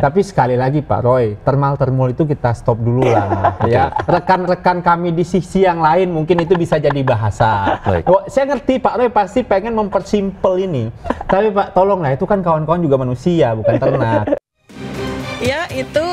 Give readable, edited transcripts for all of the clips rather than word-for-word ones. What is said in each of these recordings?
Tapi sekali lagi Pak Roy, termal-termul itu kita stop dulu lah. Ya, rekan-rekan kami di sisi yang lain mungkin itu bisa jadi bahasa. Saya ngerti Pak Roy pasti pengen mempersimpel ini. Tapi Pak, tolonglah, itu kan kawan-kawan juga manusia, bukan ternak. Ya, itu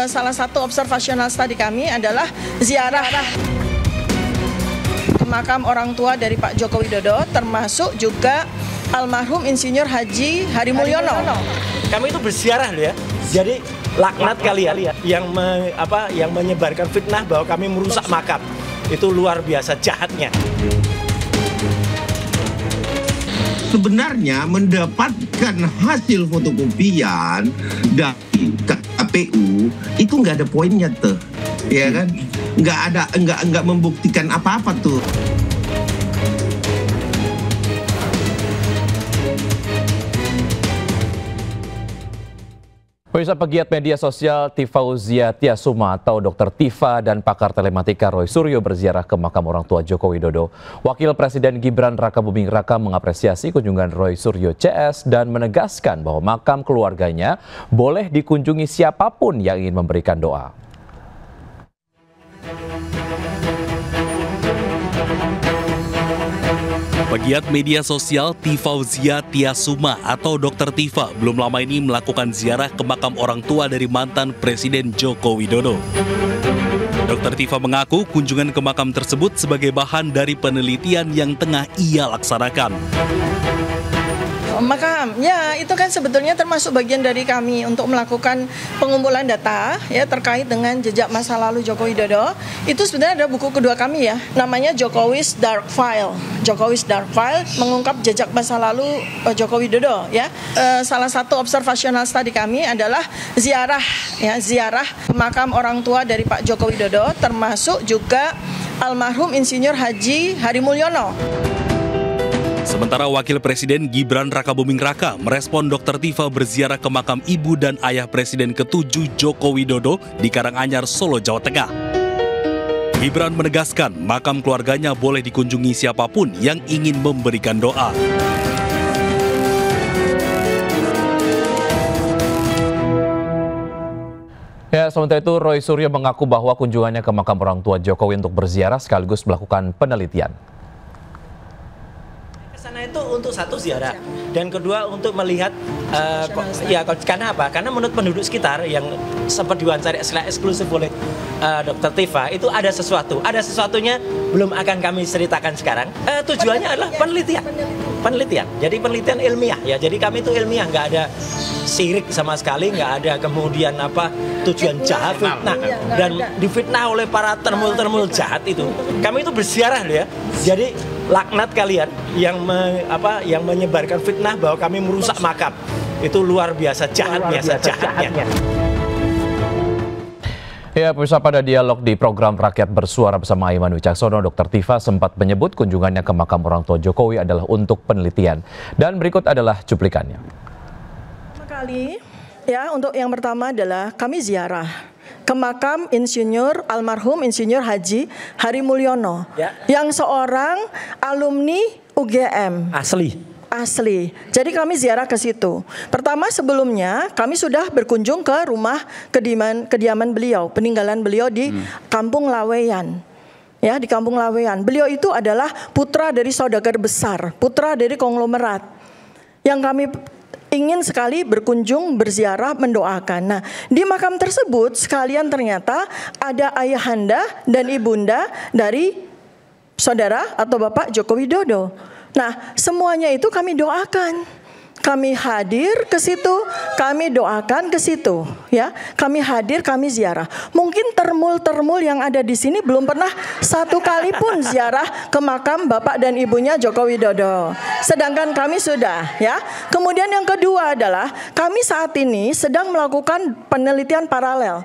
salah satu observational study kami adalah ziarah ke makam orang tua dari Pak Joko Widodo, termasuk juga almarhum Insinyur Haji Hari Mulyono. Kami itu berziarah loh ya. Jadi laknat kalian yang menyebarkan fitnah bahwa kami merusak makam. Itu luar biasa jahatnya. Sebenarnya mendapatkan hasil fotokopian dari KPU itu nggak ada poinnya tuh, ya kan? Nggak membuktikan apa-apa tuh. Pemirsa, pegiat media sosial Tifauzia Tiasuma atau Dr. Tifa dan pakar telematika Roy Suryo berziarah ke makam orang tua Joko Widodo. Wakil Presiden Gibran Rakabuming Raka mengapresiasi kunjungan Roy Suryo CS dan menegaskan bahwa makam keluarganya boleh dikunjungi siapapun yang ingin memberikan doa. Pegiat media sosial Tifauzia Tiasuma atau Dr. Tifa belum lama ini melakukan ziarah ke makam orang tua dari mantan Presiden Joko Widodo. Dr. Tifa mengaku kunjungan ke makam tersebut sebagai bahan dari penelitian yang tengah ia laksanakan. Makam, ya itu kan sebetulnya termasuk bagian dari kami untuk melakukan pengumpulan data ya terkait dengan jejak masa lalu Joko Widodo. Itu sebenarnya ada buku kedua kami ya, namanya Jokowi's Dark File. Jokowi's Dark File mengungkap jejak masa lalu Joko Widodo ya. Salah satu observational study kami adalah ziarah ke makam orang tua dari Pak Joko Widodo, termasuk juga almarhum Insinyur Haji Hari Mulyono. Sementara Wakil Presiden Gibran Rakabuming Raka merespon Dr. Tifa berziarah ke makam ibu dan ayah Presiden ke-7 Joko Widodo di Karanganyar, Solo, Jawa Tengah. Gibran menegaskan makam keluarganya boleh dikunjungi siapapun yang ingin memberikan doa. Ya, sementara itu Roy Suryo mengaku bahwa kunjungannya ke makam orang tua Jokowi untuk berziarah sekaligus melakukan penelitian. Sana itu untuk satu ziarah dan kedua untuk melihat karena apa? Karena menurut penduduk sekitar yang sempat diwawancari secara eksklusif oleh Dr. Tifa itu ada sesuatunya belum akan kami ceritakan sekarang. Tujuannya adalah penelitian. Jadi penelitian ilmiah ya. Jadi kami itu ilmiah, nggak ada sirik sama sekali, nggak ada kemudian tujuan jahat, fitnah dan difitnah oleh para termul jahat itu. Kami itu berziarah loh ya. Jadi laknat kalian yang menyebarkan fitnah bahwa kami merusak makam. Itu luar biasa jahatnya. Ya, pemirsa, pada dialog di program Rakyat Bersuara bersama Aiman Wicaksono, Dr. Tifa sempat menyebut kunjungannya ke makam orang tua Jokowi adalah untuk penelitian. Dan berikut adalah cuplikannya. Pertama kali, ya untuk yang pertama adalah kami ziarah ke makam almarhum Insinyur Haji Hari Mulyono yang seorang alumni UGM. Asli. Jadi kami ziarah ke situ. Pertama sebelumnya kami sudah berkunjung ke rumah kediaman beliau, peninggalan beliau di Kampung Laweyan. Ya, di Kampung Laweyan. Beliau itu adalah putra dari saudagar besar, putra dari konglomerat. Yang kami ingin sekali berkunjung, berziarah, mendoakan. Nah, di makam tersebut sekalian ternyata ada ayahanda dan ibunda dari saudara atau Bapak Joko Widodo. Nah, semuanya itu kami doakan. Kami hadir ke situ, kami doakan ke situ, ya. Kami hadir, kami ziarah. Mungkin termul yang ada di sini belum pernah satu kali pun ziarah ke makam Bapak dan Ibunya Joko Widodo. Sedangkan kami sudah, ya. Kemudian yang kedua adalah kami saat ini sedang melakukan penelitian paralel.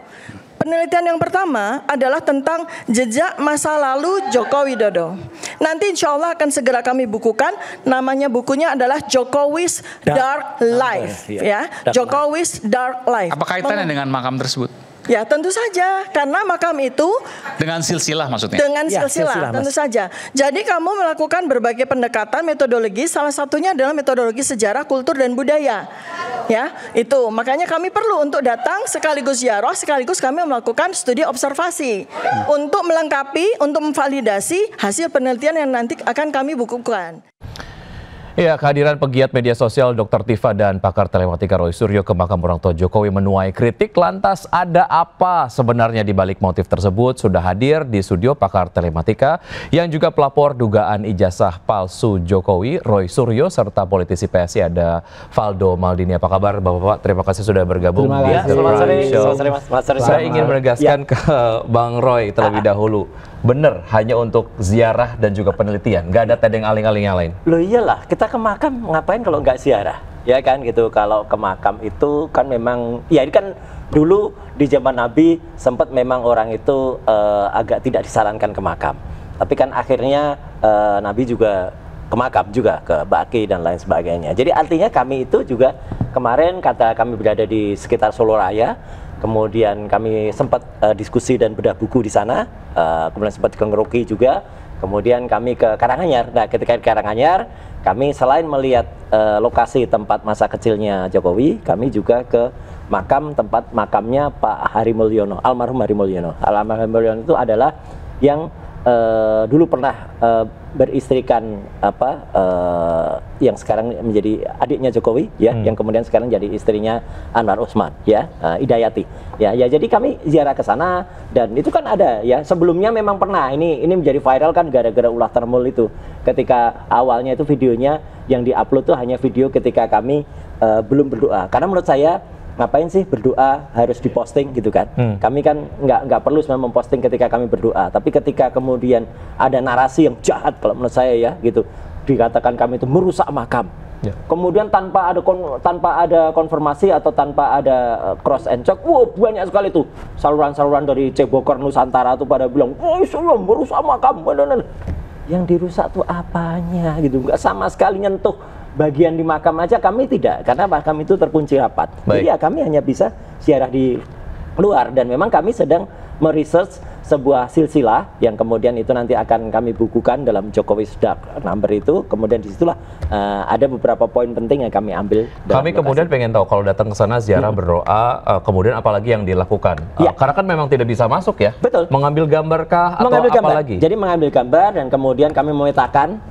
Penelitian yang pertama adalah tentang jejak masa lalu Joko Widodo. Nanti insya Allah akan segera kami bukukan. Namanya bukunya adalah Jokowi's Dark Life, ya. Jokowi's Dark Life. Apa kaitannya dengan makam tersebut? Ya tentu saja, karena makam itu dengan silsilah maksudnya. Dengan silsilah, tentu saja. Jadi kamu melakukan berbagai pendekatan metodologi, salah satunya adalah metodologi sejarah, kultur dan budaya. Ya, itu makanya kami perlu untuk datang sekaligus ziarah, sekaligus kami melakukan studi observasi untuk melengkapi, untuk memvalidasi hasil penelitian yang nanti akan kami bukukan. Ya, kehadiran pegiat media sosial Dr. Tifa dan pakar telematika Roy Suryo ke makam orang tua Jokowi menuai kritik. Lantas ada apa sebenarnya di balik motif tersebut? Sudah hadir di studio pakar telematika yang juga pelapor dugaan ijazah palsu Jokowi, Roy Suryo, serta politisi PSI ada Valdo Maldini. Apa kabar Bapak-Bapak? Terima kasih sudah bergabung di The Prime Show. Saya ingin menegaskan ke Bang Roy terlebih dahulu. Bener, hanya untuk ziarah dan juga penelitian, nggak ada tedeng aling-aling yang lain. Loh iyalah, kita ke makam ngapain kalau nggak ziarah, ya kan gitu. Kalau ke makam itu kan memang, ya ini kan dulu di zaman Nabi sempat memang orang itu agak tidak disarankan ke makam. Tapi kan akhirnya Nabi juga ke makam juga, ke Baqi dan lain sebagainya. Jadi artinya kami itu juga kemarin kata kami berada di sekitar Solo Raya. Kemudian kami sempat diskusi dan bedah buku di sana, kemudian sempat ke Ngeruki juga, kemudian kami ke Karanganyar. Nah, ketika di Karanganyar, kami selain melihat lokasi tempat masa kecilnya Jokowi, kami juga ke makam tempat makamnya Pak Hari Mulyono, almarhum Hari Mulyono. Almarhum Hari Mulyono itu adalah yang dulu pernah beristrikan yang sekarang menjadi adiknya Jokowi, ya, yang kemudian sekarang jadi istrinya Anwar Usman, ya, Idayati, ya. Jadi kami ziarah ke sana dan itu kan ada, ya, sebelumnya memang pernah ini menjadi viral kan gara-gara ulah termul itu. Ketika awalnya itu videonya yang diupload tuh hanya video ketika kami belum berdoa, karena menurut saya ngapain sih berdoa harus diposting gitu kan? Kami kan nggak perlu sebenarnya memposting ketika kami berdoa, tapi ketika kemudian ada narasi yang jahat kalau menurut saya, ya gitu, dikatakan kami itu merusak makam. Ya. Kemudian tanpa ada konfirmasi atau tanpa ada cross and check, banyak sekali tuh saluran-saluran dari Cebokor Nusantara tuh pada bilang, saya merusak makam. Yang dirusak tuh apanya gitu? Nggak sama sekali nyentuh bagian di makam aja kami tidak, karena makam itu terkunci rapat. Baik. Jadi ya kami hanya bisa ziarah di luar, dan memang kami sedang meresearch sebuah silsilah yang kemudian itu nanti akan kami bukukan dalam Jokowi's Dark Number itu. Kemudian disitulah ada beberapa poin penting yang kami ambil. Kami kemudian pengen tahu kalau datang ke sana ziarah berdoa, kemudian apalagi yang dilakukan? Ya. Karena kan memang tidak bisa masuk, ya. Betul. Mengambil gambar kah atau apa lagi? Jadi mengambil gambar dan kemudian kami memetakan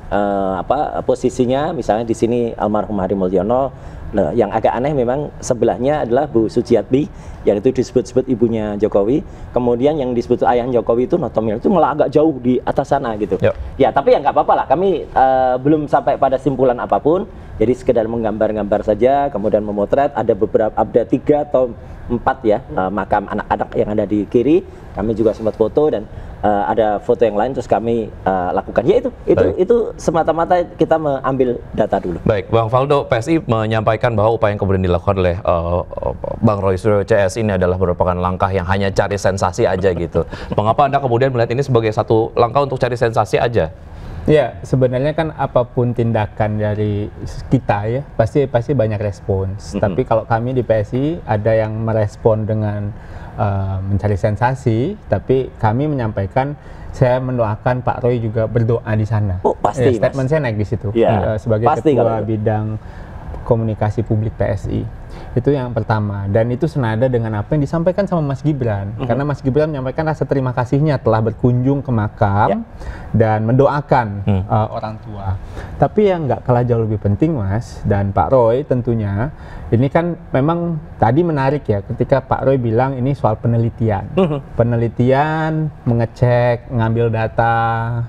posisinya. Misalnya di sini almarhum Hari Mulyono. Nah, yang agak aneh memang sebelahnya adalah Bu Sujiatmi, yang itu disebut-sebut ibunya Jokowi. Kemudian yang disebut ayah Jokowi itu Notomil itu malah agak jauh di atas sana gitu. Yep. Ya, tapi ya nggak apa-apa lah. Kami belum sampai pada simpulan apapun. Jadi sekedar menggambar-gambar saja, kemudian memotret. Ada 3 atau 4 ya makam anak-anak yang ada di kiri. Kami juga sempat foto dan ada foto yang lain terus kami lakukan. Ya itu semata-mata kita mengambil data dulu. Baik, Bang Valdo, PSI menyampaikan bahwa upaya yang kemudian dilakukan oleh Bang Roy Suryo CS ini adalah merupakan langkah yang hanya cari sensasi aja gitu. Mengapa Anda kemudian melihat ini sebagai satu langkah untuk cari sensasi aja? Ya, sebenarnya kan apapun tindakan dari kita ya pasti banyak respons. Tapi kalau kami di PSI ada yang merespon dengan mencari sensasi, tapi kami menyampaikan saya mendoakan Pak Roy juga berdoa di sana. Oh, pasti. Ya, statement saya naik di situ sebagai pasti, ketua bidang komunikasi publik PSI. Itu yang pertama, dan itu senada dengan apa yang disampaikan sama Mas Gibran. Karena Mas Gibran menyampaikan rasa terima kasihnya telah berkunjung ke makam dan mendoakan orang tua. Tapi yang nggak kalah jauh lebih penting, Mas dan Pak Roy tentunya, ini kan memang tadi menarik ya ketika Pak Roy bilang ini soal penelitian. Penelitian, mengecek, ngambil data,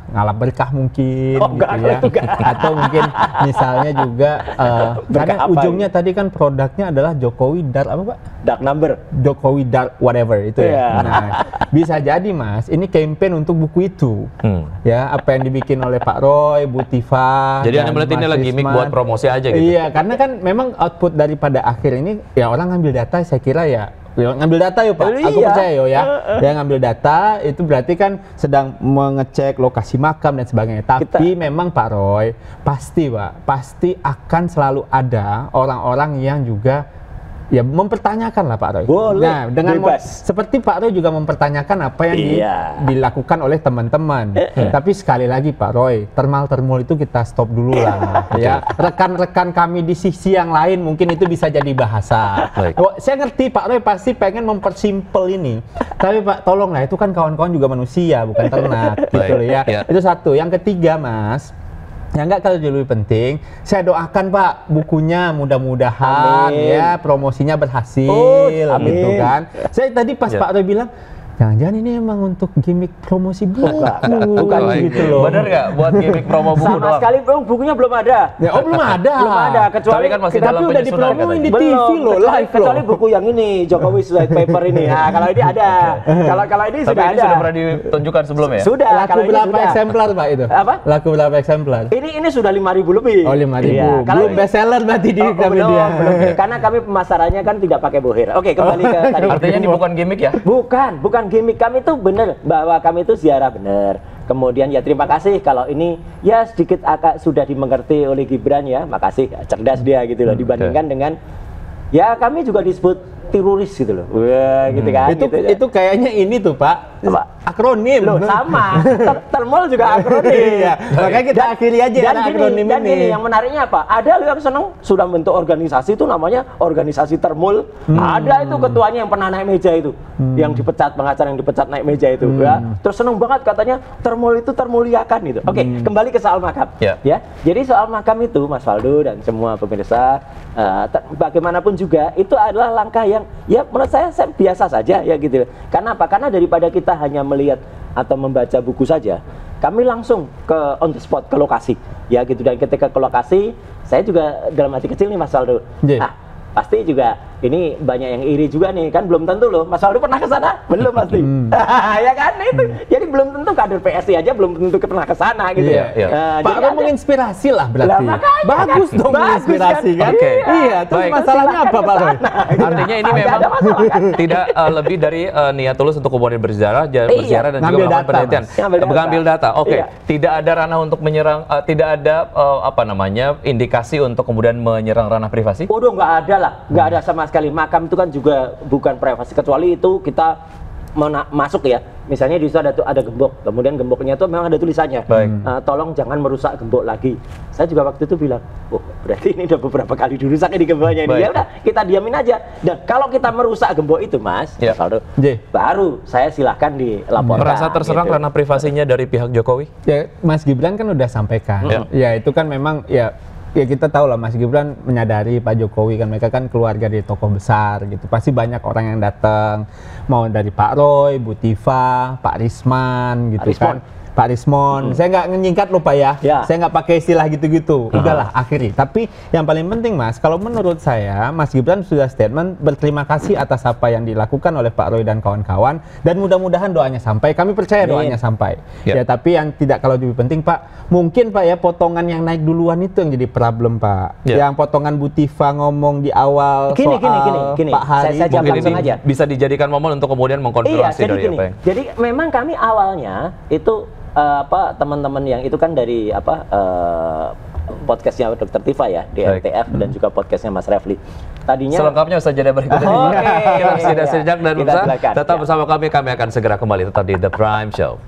ngalap berkah mungkin gitu ya. Atau mungkin misalnya juga karena ujungnya tadi kan produknya adalah Jokowi Dark apa Pak? Dark Number. Jokowi Dark whatever itu ya. Nah, bisa jadi Mas, ini campaign untuk buku itu. Ya, apa yang dibikin oleh Pak Roy, Bu Tifa. Jadi Anda melihat ini lagi gimmick buat promosi aja gitu. Iya, karena kan memang output daripada akhir ini ya orang ngambil data, saya kira ya ngambil data yuk Pak, aku percaya yo ya. Dia ngambil data itu berarti kan sedang mengecek lokasi makam dan sebagainya. Tapi memang Pak Roy pasti Pak, pasti akan selalu ada orang-orang yang juga ya mempertanyakan lah Pak Roy. Boleh, Nah, dengan seperti Pak Roy juga mempertanyakan apa yang dilakukan oleh teman-teman. Tapi sekali lagi Pak Roy, termal itu kita stop dulu lah. Ya, rekan-rekan kami di sisi yang lain mungkin itu bisa jadi bahasa. Saya ngerti Pak Roy pasti pengen mempersimpel ini. Tapi Pak, tolonglah, itu kan kawan-kawan juga manusia, bukan ternak, gitu loh ya. Itu satu. Yang ketiga, Mas. Ya enggak, kalau lebih penting, saya doakan Pak bukunya mudah-mudahan ya promosinya berhasil, gitu kan. Saya tadi pas Pak Roy bilang, jangan-jangan ini emang untuk gimmick promosi buku, bukan gitu loh. Bener nggak buat gimmick promo buku doang? Sama sekali bukunya belum ada. Ya, belum ada. Belum ada, kecuali kan masih dalam udah dipromoin di TV loh, live loh. Kecuali buku yang ini, Jokowi White Paper ini. Nah, kalau ini ada. Kalau ini sudah ada. Sudah pernah ditunjukkan sebelumnya? Sudah. Laku berapa eksemplar Pak itu? Apa? Laku berapa eksemplar? Ini sudah 5.000 lebih. Oh, 5.000. Belum bestseller berarti di Gramedia. Belum. Karena kami pemasarannya kan tidak pakai bohir. Oke, kembali ke tadi. Artinya ini bukan gimmick ya? Bukan gimmick. Kami itu benar bahwa kami itu ziarah benar. Kemudian ya terima kasih kalau ini ya sedikit agak sudah dimengerti oleh Gibran ya. Makasih, cerdas dia gitu loh dibandingkan dengan ya kami juga disebut teroris gitu loh. Wah, gitu kan. Itu kayaknya ini tuh Pak. Akronim. Loh, sama. Termol juga akronim. Iya. Makanya kita akhiri aja akronim ini. Dan gini, yang menariknya apa? Ada yang seneng sudah bentuk organisasi itu namanya organisasi Termol. Ada itu ketuanya yang pernah naik meja itu. Yang dipecat, pengacara yang dipecat naik meja itu. Ya. Terus seneng banget katanya Termol itu termuliakan gitu. Oke, kembali ke soal makam. Ya. Jadi soal makam itu Mas Faldo dan semua pemirsa bagaimanapun juga itu adalah langkah yang ya menurut saya biasa saja ya gitu. Karena apa? Karena daripada kita hanya melihat atau membaca buku saja, kami langsung ke on the spot ke lokasi ya gitu. Dan ketika ke lokasi saya juga dalam hati kecil nih Mas Faldo. Pasti juga ini banyak yang iri juga nih, kan belum tentu loh. Mas Faldo pernah ke sana? Belum pasti. Ya kan itu. Jadi belum tentu kader PSI aja belum tentu pernah ke sana gitu. Pak Roy menginspirasi lah berarti. Bagus dong menginspirasi kan? Iya, terus masalahnya apa Pak Roy? Artinya ini memang tidak lebih dari niat tulus untuk kemudian berziarah dan juga melakukan penelitian. Mengambil data. Tidak ada ranah untuk menyerang, tidak ada indikasi untuk kemudian menyerang ranah privasi? Waduh, nggak ada lah, nggak ada sama sekali. Makam itu kan juga bukan privasi, kecuali itu kita masuk ya. Misalnya di situ ada gembok, kemudian gemboknya itu memang ada tulisannya. Tolong jangan merusak gembok lagi. Saya juga waktu itu bilang, oh berarti ini udah beberapa kali dirusak di gemboknya ini. Ya udah, kita diamin aja. Dan kalau kita merusak gembok itu, Mas, Faldo, baru saya silahkan dilaporkan. Merasa terserang gitu. Karena privasinya dari pihak Jokowi? Ya, Mas Gibran kan udah sampaikan. Ya itu kan memang ya kita tahu lah Mas Gibran menyadari Pak Jokowi kan, mereka kan keluarga dari tokoh besar gitu, pasti banyak orang yang datang, mau dari Pak Roy, Bu Tifa, Pak Risman gitu kan. Pak Rismon, saya nggak nyingkat loh Pak ya, saya nggak pakai istilah gitu-gitu, udahlah akhiri. Tapi yang paling penting Mas, kalau menurut saya Mas Gibran sudah statement berterima kasih atas apa yang dilakukan oleh Pak Roy dan kawan-kawan, dan mudah-mudahan doanya sampai, kami percaya doanya sampai. Ya tapi yang tidak kalau lebih penting Pak, mungkin Pak ya potongan yang naik duluan itu yang jadi problem Pak. Yang potongan Bu Tifa ngomong di awal gini, Pak Hari, saya jawab langsung aja. Bisa dijadikan momen untuk kemudian mengkonfirmasi dari apa yang. Jadi memang kami awalnya itu teman-teman yang itu kan dari podcastnya Dr. Tifa ya di RTF dan juga podcastnya Mas Refli. Tadinya selengkapnya usah jeda berikut ini. Kita sudah sejak dan tetap bersama kami akan segera kembali tetap di The Prime Show.